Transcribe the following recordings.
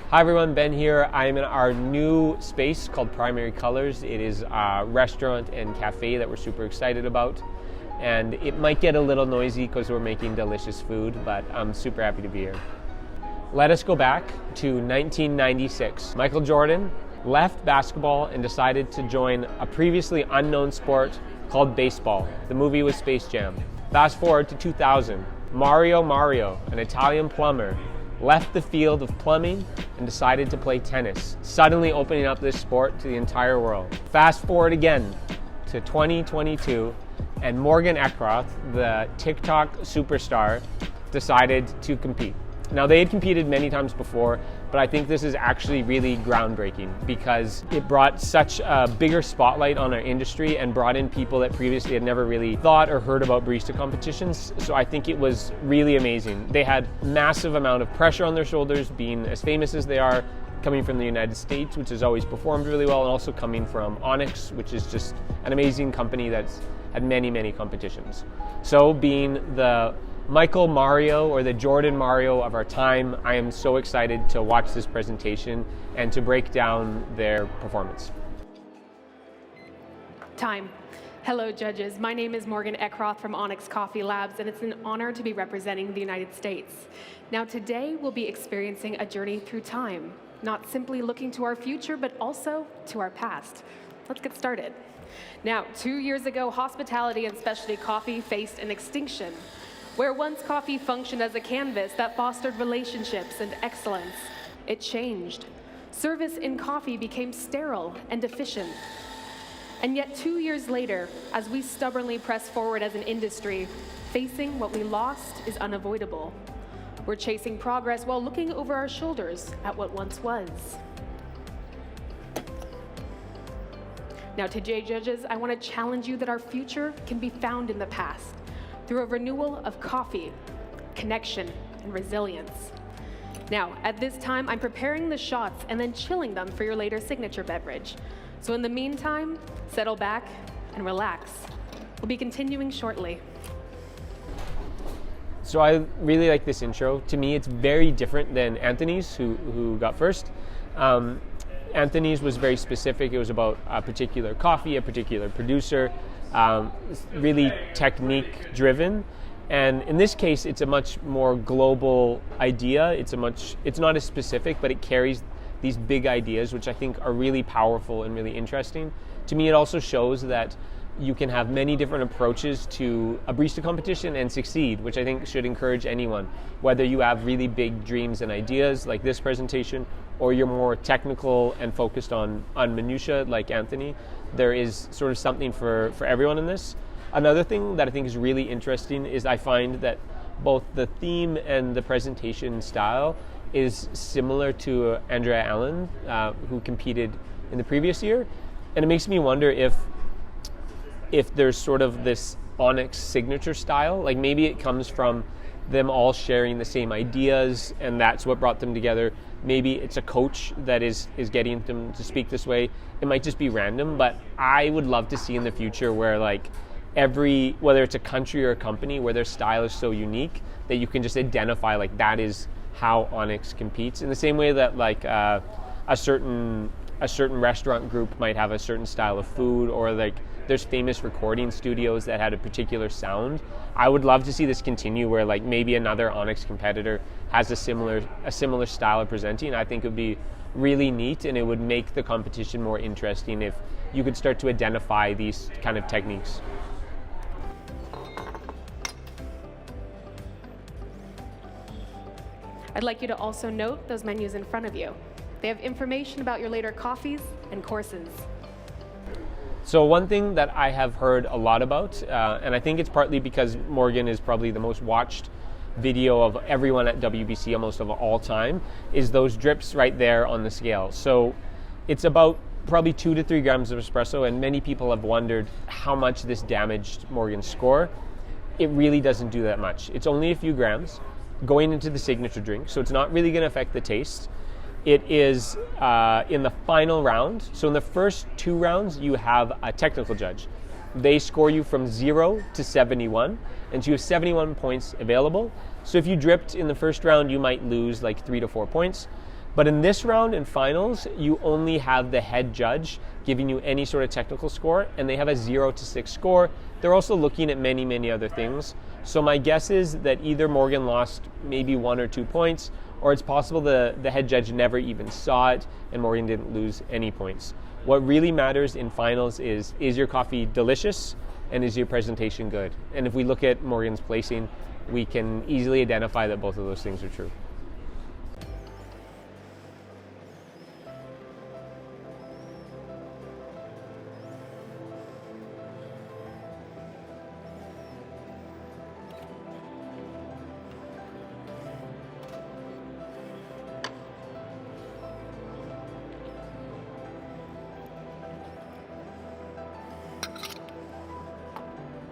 Hi everyone, Ben here. I'm in our new space called Primary Colors. It is a restaurant and cafe that we're super excited about. And it might get a little noisy because we're making delicious food, but I'm super happy to be here. Let us go back to 1996. Michael Jordan left basketball and decided to join a previously unknown sport called baseball. The movie was Space Jam. Fast forward to 2000. Mario, an Italian plumber, left the field of plumbing and decided to play tennis, suddenly opening up this sport to the entire world. Fast forward again to 2022, and Morgan Eckroth, the TikTok superstar, decided to compete. Now, they had competed many times before, but I think this is actually really groundbreaking because it brought such a bigger spotlight on our industry and brought in people that previously had never really thought or heard about barista competitions. So I think it was really amazing. They had massive amount of pressure on their shoulders, being as famous as they are, coming from the United States, which has always performed really well, and also coming from Onyx, which is just an amazing company that's had many competitions. So being the Michael Mario, or the Jordan Mario of our time, I am so excited to watch this presentation and to break down their performance. Time. Hello, judges. My name is Morgan Eckroth from Onyx Coffee Labs, and it's an honor to be representing the United States. Now, today we'll be experiencing a journey through time, not simply looking to our future, but also to our past. Let's get started. Now, 2 years ago, hospitality and specialty coffee faced an extinction. Where once coffee functioned as a canvas that fostered relationships and excellence, it changed. Service in coffee became sterile and efficient. And yet 2 years later, as we stubbornly press forward as an industry, facing what we lost is unavoidable. We're chasing progress while looking over our shoulders at what once was. Now, today, judges, I want to challenge you that our future can be found in the past, through a renewal of coffee, connection, and resilience. Now, at this time, I'm preparing the shots and then chilling them for your later signature beverage. So in the meantime, settle back and relax. We'll be continuing shortly. So I really like this intro. To me, it's very different than Anthony's, who got first. Anthony's was very specific. It was about a particular coffee, a particular producer, really technique driven, and in this case it's a much more global idea. It's not as specific, but it carries these big ideas which I think are really powerful and really interesting. To me, it also shows that you can have many different approaches to a barista competition and succeed, which I think should encourage anyone, whether you have really big dreams and ideas like this presentation, or you're more technical and focused on minutia like Anthony. There is sort of something for everyone in this. Another thing that I think is really interesting is I find that both the theme and the presentation style is similar to Andrea Allen, who competed in the previous year. And it makes me wonder if there's sort of this Onyx signature style, like maybe it comes from them all sharing the same ideas and that's what brought them together. Maybe it's a coach that is getting them to speak this way. It might just be random, but I would love to see in the future where like whether it's a country or a company, where their style is so unique that you can just identify like that is how Onyx competes. In the same way that like a certain restaurant group might have a certain style of food, or like there's famous recording studios that had a particular sound. I would love to see this continue where like maybe another Onyx competitor has a similar style of presenting. I think it would be really neat, and it would make the competition more interesting if you could start to identify these kind of techniques. I'd like you to also note those menus in front of you. They have information about your later coffees and courses. So one thing that I have heard a lot about, and I think it's partly because Morgan is probably the most watched video of everyone at WBC almost of all time, is those drips right there on the scale. So it's about probably 2 to 3 grams of espresso, and many people have wondered how much this damaged Morgan's score. It really doesn't do that much. It's only a few grams going into the signature drink, so it's not really going to affect the taste. It is in the final round. So in the first 2 rounds, you have a technical judge. They score you from 0 to 71, and so you have 71 points available. So if you dripped in the first round, you might lose like 3 to 4 points. But in this round in finals, you only have the head judge giving you any sort of technical score, and they have a 0 to 6 score. They're also looking at many, many other things. So my guess is that either Morgan lost maybe 1 or 2 points, or it's possible the head judge never even saw it and Morgan didn't lose any points. What really matters in finals is your coffee delicious and is your presentation good? And if we look at Morgan's placing, we can easily identify that both of those things are true.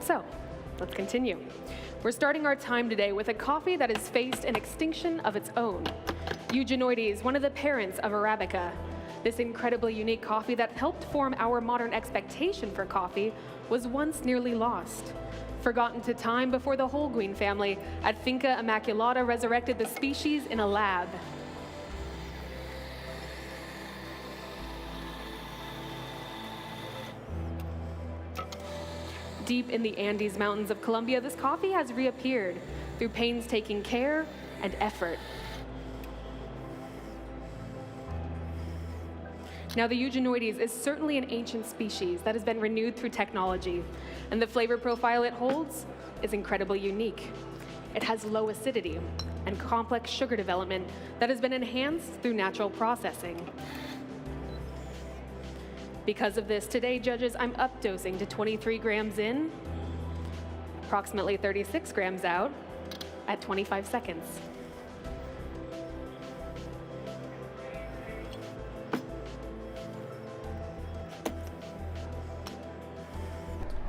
So, let's continue. We're starting our time today with a coffee that has faced an extinction of its own. Eugenoides, one of the parents of Arabica. This incredibly unique coffee that helped form our modern expectation for coffee was once nearly lost. Forgotten to time before the Holguin family at Finca Immaculata resurrected the species in a lab. Deep in the Andes Mountains of Colombia, this coffee has reappeared through painstaking care and effort. Now, the Eugenoides is certainly an ancient species that has been renewed through technology, and the flavor profile it holds is incredibly unique. It has low acidity and complex sugar development that has been enhanced through natural processing. Because of this, today, judges, I'm updosing to 23 grams in, approximately 36 grams out at 25 seconds.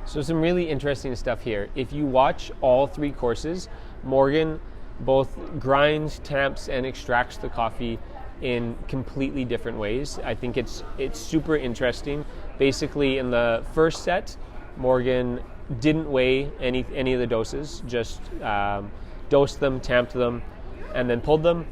So some really interesting stuff here. If you watch all 3 courses, Morgan both grinds, tamps, and extracts the coffee in completely different ways. I think it's super interesting. Basically, in the first set, Morgan didn't weigh any of the doses, just dosed them, tamped them, and then pulled them.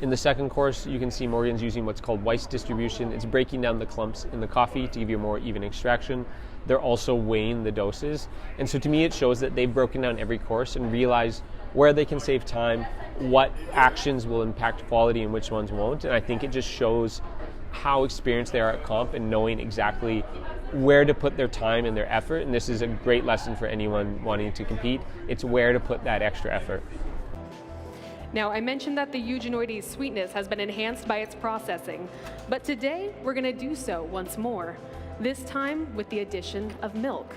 In the second course, you can see Morgan's using what's called Weiss distribution. It's breaking down the clumps in the coffee to give you a more even extraction. They're also weighing the doses. And so to me, it shows that they've broken down every course and realized where they can save time, what actions will impact quality and which ones won't. And I think it just shows how experienced they are at comp and knowing exactly where to put their time and their effort. And this is a great lesson for anyone wanting to compete. It's where to put that extra effort. Now, I mentioned that the Eugenoides sweetness has been enhanced by its processing, but today we're going to do so once more, this time with the addition of milk.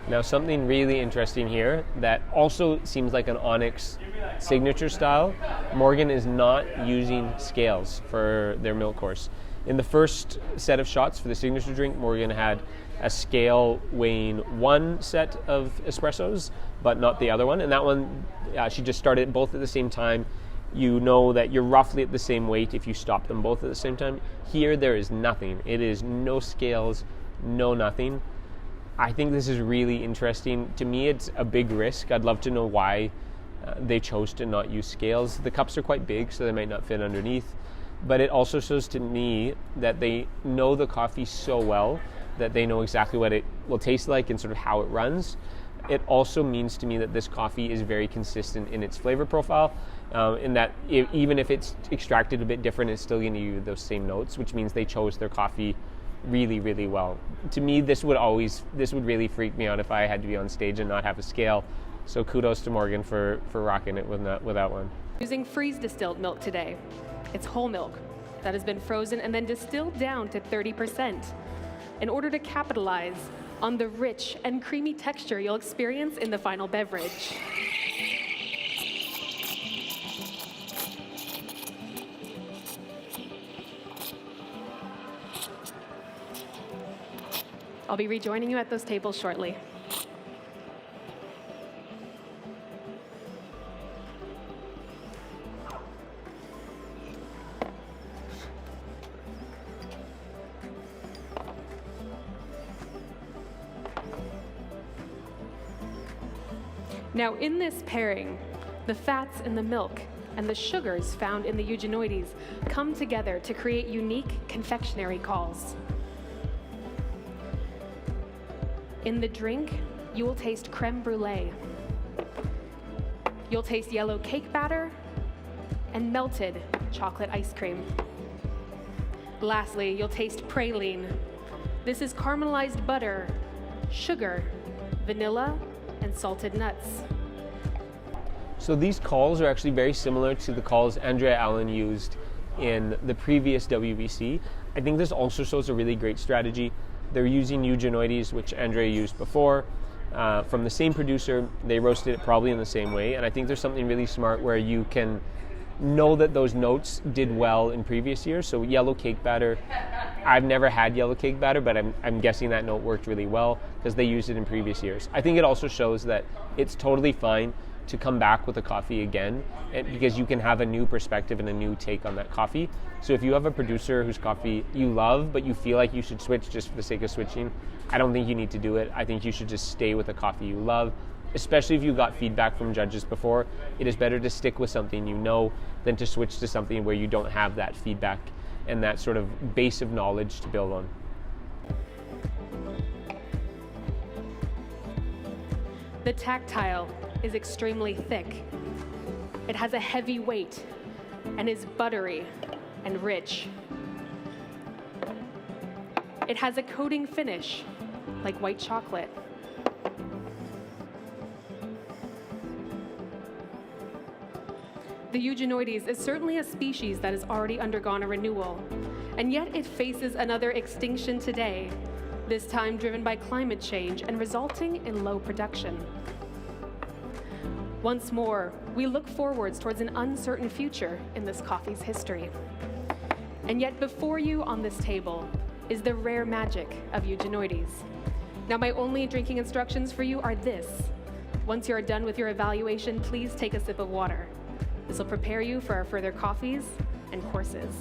Now something really interesting here that also seems like an Onyx signature style. Morgan is not using scales for their milk course. In the first set of shots for the signature drink, Morgan had a scale weighing 1 set of espressos, but not the other one. And that one, she just started both at the same time. You know that you're roughly at the same weight if you stop them both at the same time. Here, there is nothing. It is no scales, no nothing. I think this is really interesting. To me, it's a big risk. I'd love to know why they chose to not use scales. The cups are quite big, so they might not fit underneath. But it also shows to me that they know the coffee so well that they know exactly what it will taste like and sort of how it runs. It also means to me that this coffee is very consistent in its flavor profile, in that even if it's extracted a bit different, it's still going to give you those same notes, which means they chose their coffee really, really well. To me, this would really freak me out if I had to be on stage and not have a scale. So kudos to Morgan for rocking it without one. Using freeze distilled milk today. It's whole milk that has been frozen and then distilled down to 30% in order to capitalize on the rich and creamy texture you'll experience in the final beverage. I'll be rejoining you at those tables shortly. Now in this pairing, the fats in the milk and the sugars found in the Eugenoides come together to create unique confectionery calls. In the drink, you will taste creme brulee. You'll taste yellow cake batter and melted chocolate ice cream. Lastly, you'll taste praline. This is caramelized butter, sugar, vanilla, and salted nuts. So these calls are actually very similar to the calls Andrea Allen used in the previous WBC. I think this also shows a really great strategy. They're using Eugenoides, which Andrea used before, from the same producer. They roasted it probably in the same way, and I think there's something really smart where you can know that those notes did well in previous years. So yellow cake batter, I've never had yellow cake batter, but I'm guessing that note worked really well because they used it in previous years. I think it also shows that it's totally fine to come back with a coffee again, because you can have a new perspective and a new take on that coffee. So if you have a producer whose coffee you love, but you feel like you should switch just for the sake of switching, I don't think you need to do it. I think you should just stay with the coffee you love, especially if you got feedback from judges before. It is better to stick with something you know than to switch to something where you don't have that feedback and that sort of base of knowledge to build on. The tactile is extremely thick. It has a heavy weight and is buttery and rich. It has a coating finish like white chocolate. The Eugenoides is certainly a species that has already undergone a renewal, and yet it faces another extinction today, this time driven by climate change and resulting in low production. Once more, we look forwards towards an uncertain future in this coffee's history. And yet before you on this table is the rare magic of Eugenoides. Now my only drinking instructions for you are this. Once you are done with your evaluation, please take a sip of water. This will prepare you for our further coffees and courses.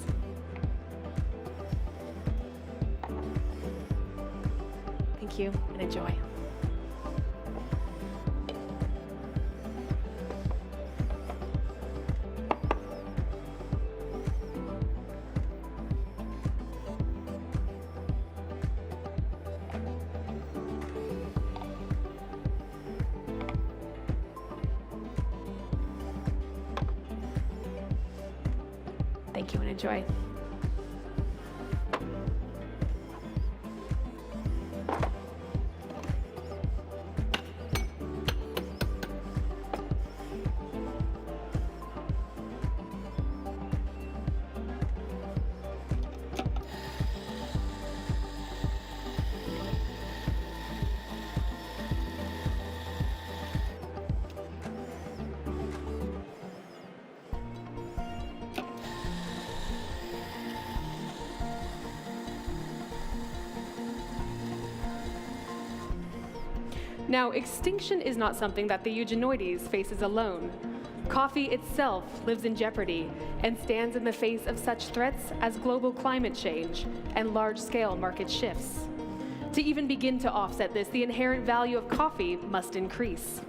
Thank you and enjoy. Thank you and enjoy. Now, extinction is not something that the Eugenoides faces alone. Coffee itself lives in jeopardy and stands in the face of such threats as global climate change and large-scale market shifts. To even begin to offset this, the inherent value of coffee must increase.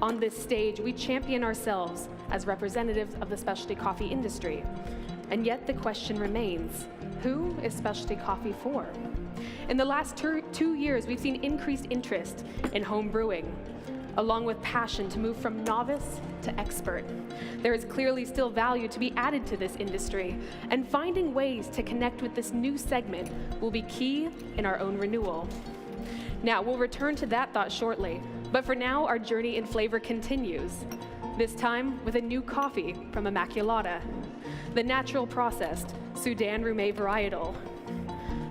On this stage, we champion ourselves as representatives of the specialty coffee industry. And yet the question remains, who is specialty coffee for? In the last 2 years, we've seen increased interest in home brewing, along with passion to move from novice to expert. There is clearly still value to be added to this industry, and finding ways to connect with this new segment will be key in our own renewal. Now, we'll return to that thought shortly, but for now, our journey in flavor continues, this time with a new coffee from Immaculata, the natural processed Sudan Rume varietal.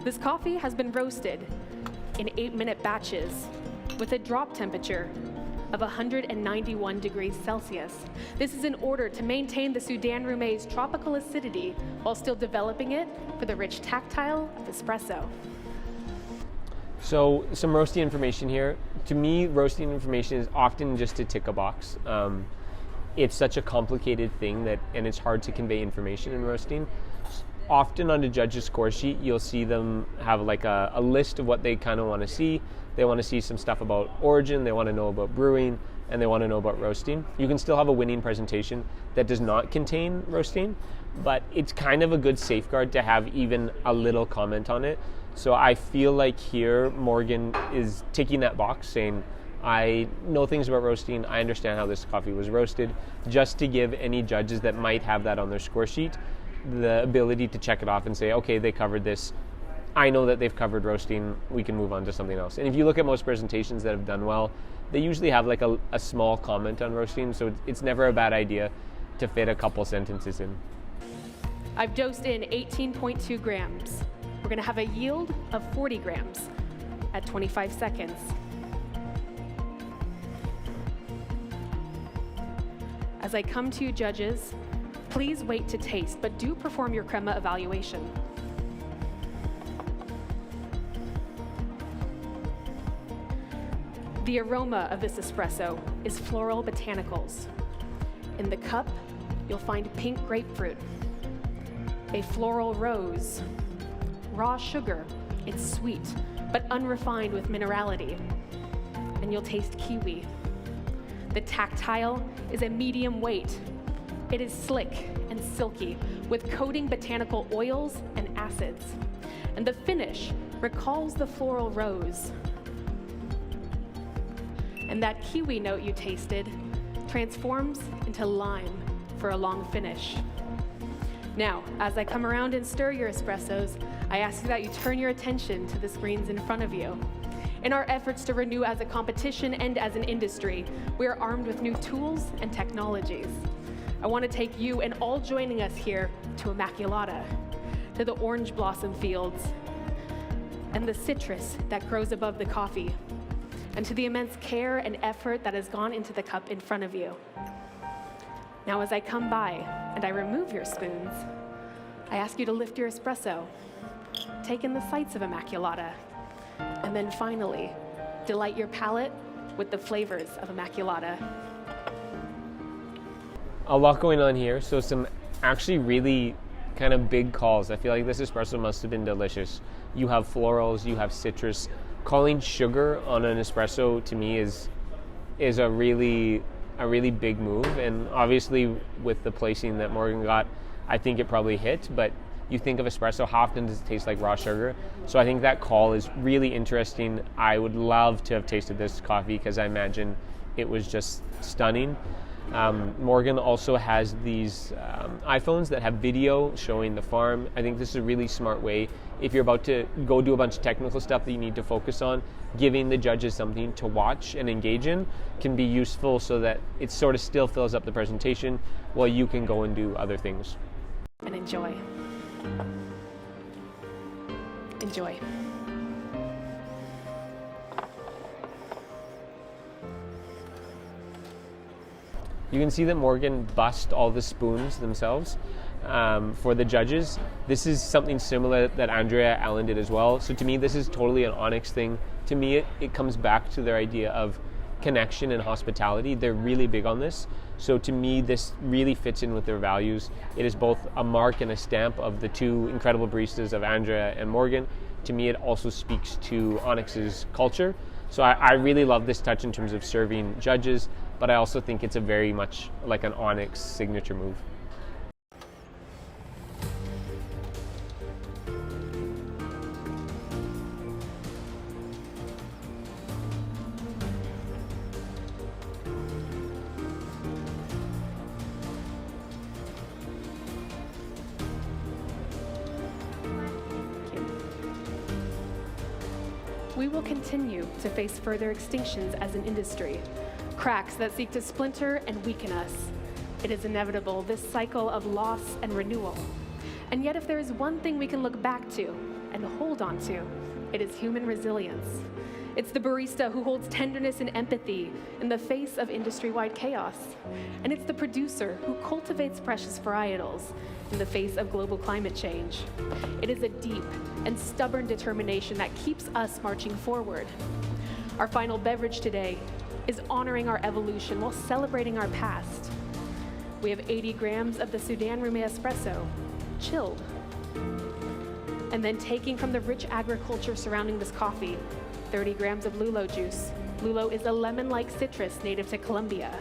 This coffee has been roasted in 8-minute batches with a drop temperature of 191 degrees Celsius. This is in order to maintain the Sudan Rume's tropical acidity while still developing it for the rich tactile of espresso. So some roasting information here. To me, roasting information is often just to tick a box. It's such a complicated thing and it's hard to convey information in roasting. Often on the judge's score sheet, you'll see them have like a list of what they kind of want to see. They want to see some stuff about origin, they want to know about brewing, and they want to know about roasting. You can still have a winning presentation that does not contain roasting, but it's kind of a good safeguard to have even a little comment on it. So I feel like here Morgan is ticking that box, saying, I know things about roasting, I understand how this coffee was roasted, just to give any judges that might have that on their score sheet the ability to check it off and say, okay, they covered this, I know that they've covered roasting, we can move on to something else. And if you look at most presentations that have done well, they usually have like a small comment on roasting, so it's never a bad idea to fit a couple sentences in. I've dosed in 18.2 grams. We're gonna have a yield of 40 grams at 25 seconds. As I come to you, judges, please wait to taste, but do perform your crema evaluation. The aroma of this espresso is floral botanicals. In the cup, you'll find pink grapefruit, a floral rose, raw sugar, it's sweet, but unrefined with minerality, and you'll taste kiwi. The tactile is a medium weight. It is slick and silky with coating botanical oils and acids. And the finish recalls the floral rose. And that kiwi note you tasted transforms into lime for a long finish. Now, as I come around and stir your espressos, I ask that you turn your attention to the screens in front of you. In our efforts to renew as a competition and as an industry, we are armed with new tools and technologies. I want to take you and all joining us here to Immaculata, to the orange blossom fields, and the citrus that grows above the coffee, and to the immense care and effort that has gone into the cup in front of you. Now, as I come by and I remove your spoons, I ask you to lift your espresso, take in the sights of Immaculata, and then finally, delight your palate with the flavors of Immaculata. A lot going on here, so some actually really kind of big calls. I feel like this espresso must have been delicious. You have florals, you have citrus. Calling sugar on an espresso to me is a really big move, and obviously with the placing that Morgan got, I think it probably hit, but you think of espresso, how often does it taste like raw sugar? So I think that call is really interesting. I would love to have tasted this coffee because I imagine it was just stunning. Morgan also has these iPhones that have video showing the farm. I think this is a really smart way. If you're about to go do a bunch of technical stuff that you need to focus on, giving the judges something to watch and engage in can be useful so that it sort of still fills up the presentation while you can go and do other things. And enjoy. Enjoy. You can see that Morgan bussed all the spoons themselves for the judges. This is something similar that Andrea Allen did as well. So to me, this is totally an Onyx thing. To me, it comes back to their idea of connection and hospitality. They're really big on this. So to me, this really fits in with their values. It is both a mark and a stamp of the two incredible baristas of Andrea and Morgan. To me, it also speaks to Onyx's culture. So I really love this touch in terms of serving judges, but I also think it's a very much like an Onyx signature move. We will continue to face further extinctions as an industry, cracks that seek to splinter and weaken us. It is inevitable, this cycle of loss and renewal. And yet if there is one thing we can look back to and hold on to, it is human resilience. It's the barista who holds tenderness and empathy in the face of industry-wide chaos. And it's the producer who cultivates precious varietals in the face of global climate change. It is a deep and stubborn determination that keeps us marching forward. Our final beverage today is honoring our evolution while celebrating our past. We have 80 grams of the Sudan Rume espresso, chilled. And then taking from the rich agriculture surrounding this coffee, 30 grams of lulo juice, Lulo is a lemon-like citrus native to Colombia.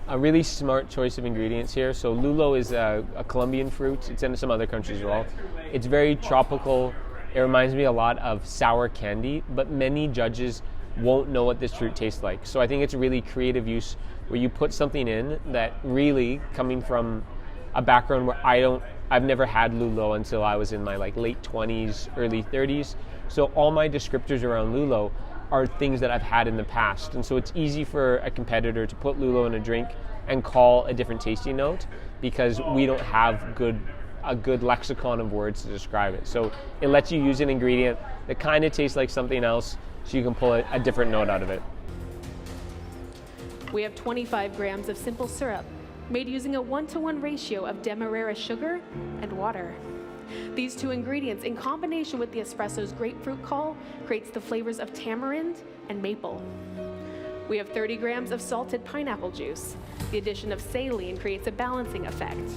A really smart choice of ingredients here. So lulo is a Colombian fruit. It's in some other countries as well. It's very tropical. It reminds me a lot of sour candy, but many judges won't know what this fruit tastes like. So I think it's a really creative use where you put something in that really, coming from a background where I've never had lulo until I was in my late 20s, early 30s. So all my descriptors around lulo are things that I've had in the past. And so it's easy for a competitor to put lulo in a drink and call a different tasting note because we don't have a good lexicon of words to describe it. So it lets you use an ingredient that kind of tastes like something else so you can pull a different note out of it. We have 25 grams of simple syrup made using a 1-to-1 ratio of demerara sugar and water. These two ingredients, in combination with the espresso's grapefruit call, creates the flavors of tamarind and maple. We have 30 grams of salted pineapple juice. The addition of saline creates a balancing effect.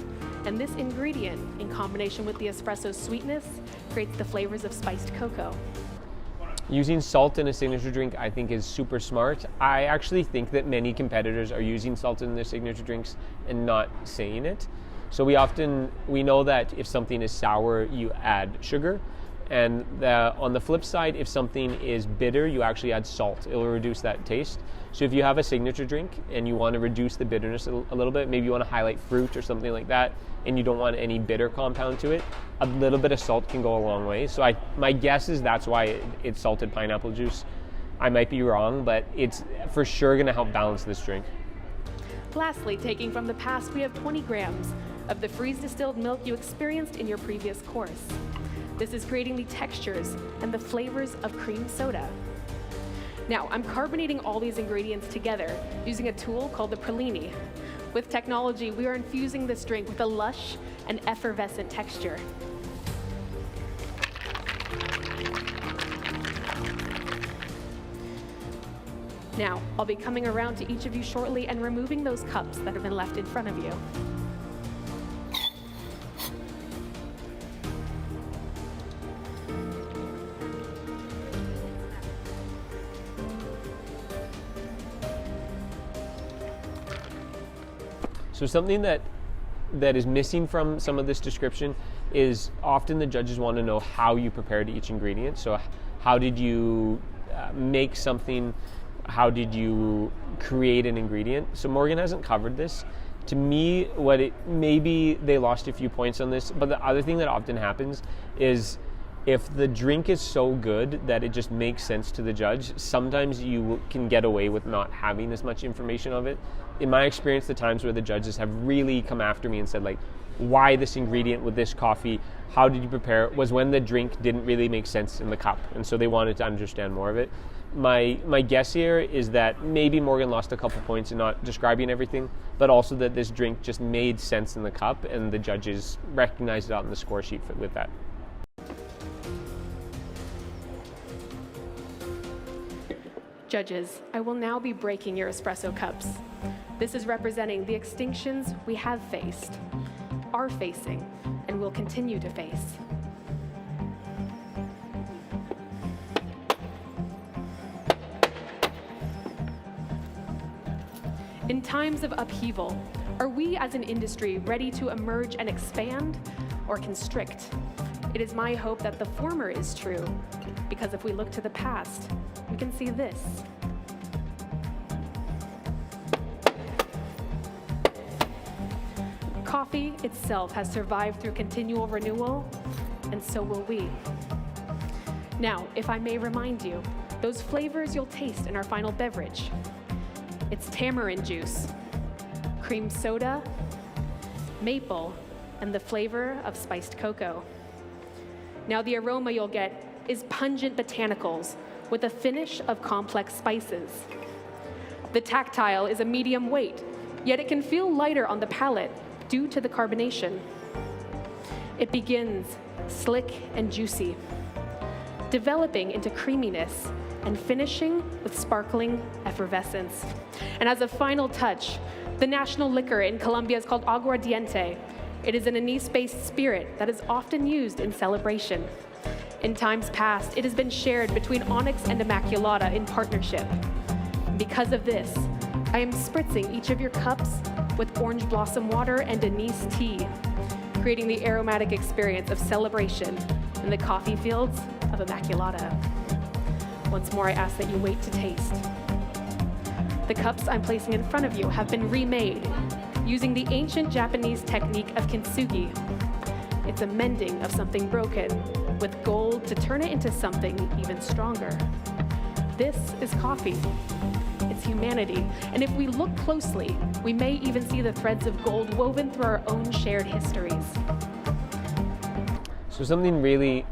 And this ingredient, in combination with the espresso's sweetness, creates the flavors of spiced cocoa. Using salt in a signature drink, I think, is super smart. I actually think that many competitors are using salt in their signature drinks and not saying it. So we know that if something is sour, you add sugar. And on the flip side, if something is bitter, you actually add salt. It will reduce that taste. So if you have a signature drink and you want to reduce the bitterness a little bit, maybe you want to highlight fruit or something like that, and you don't want any bitter compound to it, a little bit of salt can go a long way. So my guess is that's why it's salted pineapple juice. I might be wrong, but it's for sure going to help balance this drink. Lastly, taking from the past, we have 20 grams of the freeze-distilled milk you experienced in your previous course. This is creating the textures and the flavors of cream soda. Now, I'm carbonating all these ingredients together using a tool called the pralini. With technology, we are infusing this drink with a lush and effervescent texture. Now, I'll be coming around to each of you shortly and removing those cups that have been left in front of you. So something that is missing from some of this description is often the judges want to know how you prepared each ingredient. So how did you make something? How did you create an ingredient? So Morgan hasn't covered this. To me, maybe they lost a few points on this, but the other thing that often happens is if the drink is so good that it just makes sense to the judge, sometimes you can get away with not having as much information of it. In my experience, the times where the judges have really come after me and said, why this ingredient with this coffee, how did you prepare it, was when the drink didn't really make sense in the cup, and so they wanted to understand more of it. My guess here is that maybe Morgan lost a couple points in not describing everything, but also that this drink just made sense in the cup, and the judges recognized it on the score sheet with that. Judges, I will now be breaking your espresso cups. This is representing the extinctions we have faced, are facing, and will continue to face. In times of upheaval, are we as an industry ready to emerge and expand or constrict? It is my hope that the former is true, because if we look to the past, we can see this. Coffee itself has survived through continual renewal, and so will we. Now, if I may remind you, those flavors you'll taste in our final beverage. It's tamarind juice, cream soda, maple, and the flavor of spiced cocoa. Now the aroma you'll get is pungent botanicals with a finish of complex spices. The tactile is a medium weight, yet it can feel lighter on the palate due to the carbonation. It begins slick and juicy, developing into creaminess and finishing with sparkling effervescence. And as a final touch, the national liquor in Colombia is called aguardiente. It is an anise-based spirit that is often used in celebration. In times past, it has been shared between Onyx and Immaculata in partnership. Because of this, I am spritzing each of your cups with orange blossom water and anise tea, creating the aromatic experience of celebration in the coffee fields of Immaculata. Once more, I ask that you wait to taste. The cups I'm placing in front of you have been remade using the ancient Japanese technique of kintsugi. It's a mending of something broken with gold to turn it into something even stronger. This is coffee. It's humanity. And if we look closely, we may even see the threads of gold woven through our own shared histories. So something really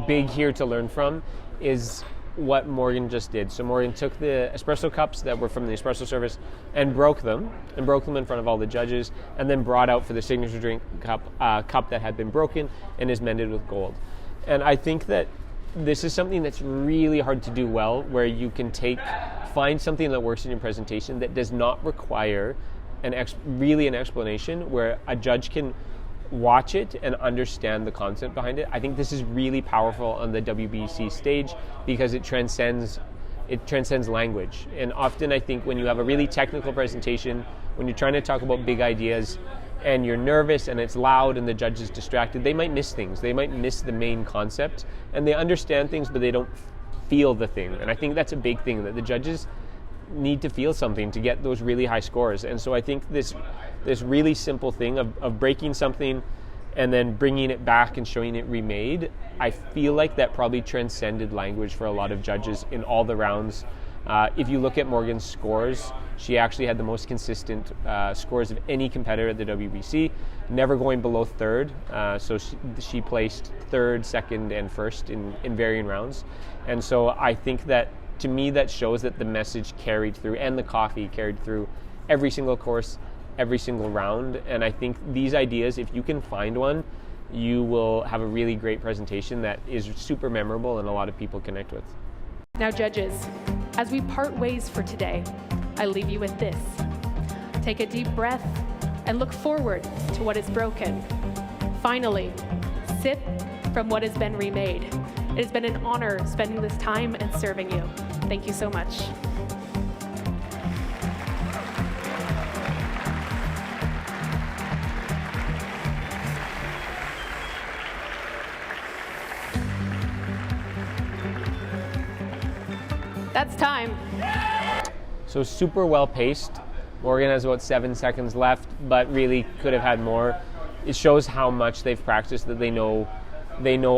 big here to learn from is what Morgan just did. So Morgan took the espresso cups that were from the espresso service and broke them in front of all the judges, and then brought out for the signature drink cup that had been broken and is mended with gold. And I think that this is something that's really hard to do well, where you can find something that works in your presentation that does not require an explanation, where a judge can watch it and understand the concept behind it. I think this is really powerful on the WBC stage because it transcends language. And often I think when you have a really technical presentation, when you're trying to talk about big ideas and you're nervous and it's loud and the judge is distracted, they might miss things. They might miss the main concept, and they understand things but they don't feel the thing. And I think that's a big thing, that the judges need to feel something to get those really high scores. And so I think this really simple thing of breaking something and then bringing it back and showing it remade, I feel like that probably transcended language for a lot of judges in all the rounds. If you look at Morgan's scores, she actually had the most consistent scores of any competitor at the WBC, never going below third. So she placed third, second, and first in varying rounds. And so I think that, to me, that shows that the message carried through and the coffee carried through every single course, every single round. And I think these ideas, if you can find one, you will have a really great presentation that is super memorable and a lot of people connect with. Now, judges, as we part ways for today, I leave you with this. Take a deep breath and look forward to what is broken. Finally, sip from what has been remade. It has been an honor spending this time and serving you. Thank you so much. That's time. So super well paced. Morgan has about 7 seconds left, but really could have had more. It shows how much they've practiced, that they know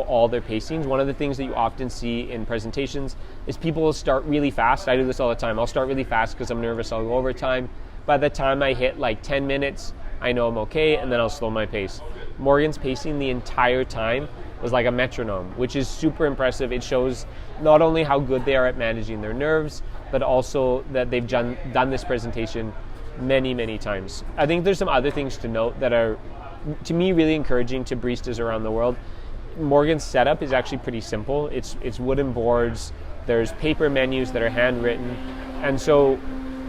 all their pacings. One of the things that you often see in presentations is people will start really fast. I do this all the time. I'll start really fast because I'm nervous. I'll go over time. By the time I hit like 10 minutes, I know I'm okay, and then I'll slow my pace. Morgan's pacing the entire time was like a metronome, which is super impressive. It shows not only how good they are at managing their nerves, but also that they've done this presentation many, many times. I think there's some other things to note that are, to me, really encouraging to baristas around the world. Morgan's setup is actually pretty simple. It's wooden boards, there's paper menus that are handwritten, and so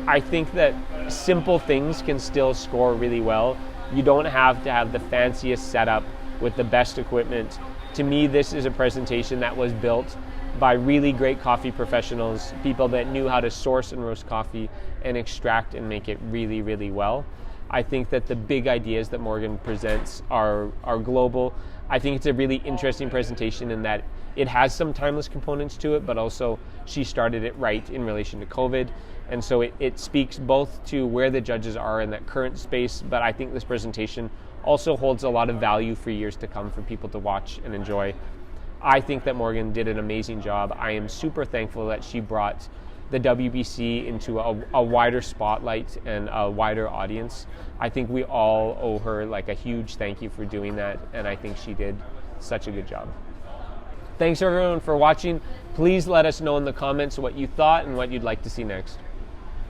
I think that simple things can still score really well. You don't have to have the fanciest setup with the best equipment. To me, this is a presentation that was built by really great coffee professionals, people that knew how to source and roast coffee and extract and make it really, really well. I think that the big ideas that Morgan presents are global. I think it's a really interesting presentation in that it has some timeless components to it, but also she started it right in relation to COVID. And so it speaks both to where the judges are in that current space, but I think this presentation also holds a lot of value for years to come for people to watch and enjoy. I think that Morgan did an amazing job. I am super thankful that she brought the WBC into a wider spotlight and a wider audience. I think we all owe her like a huge thank you for doing that, and I think she did such a good job. Thanks everyone for watching. Please let us know in the comments what you thought and what you'd like to see next.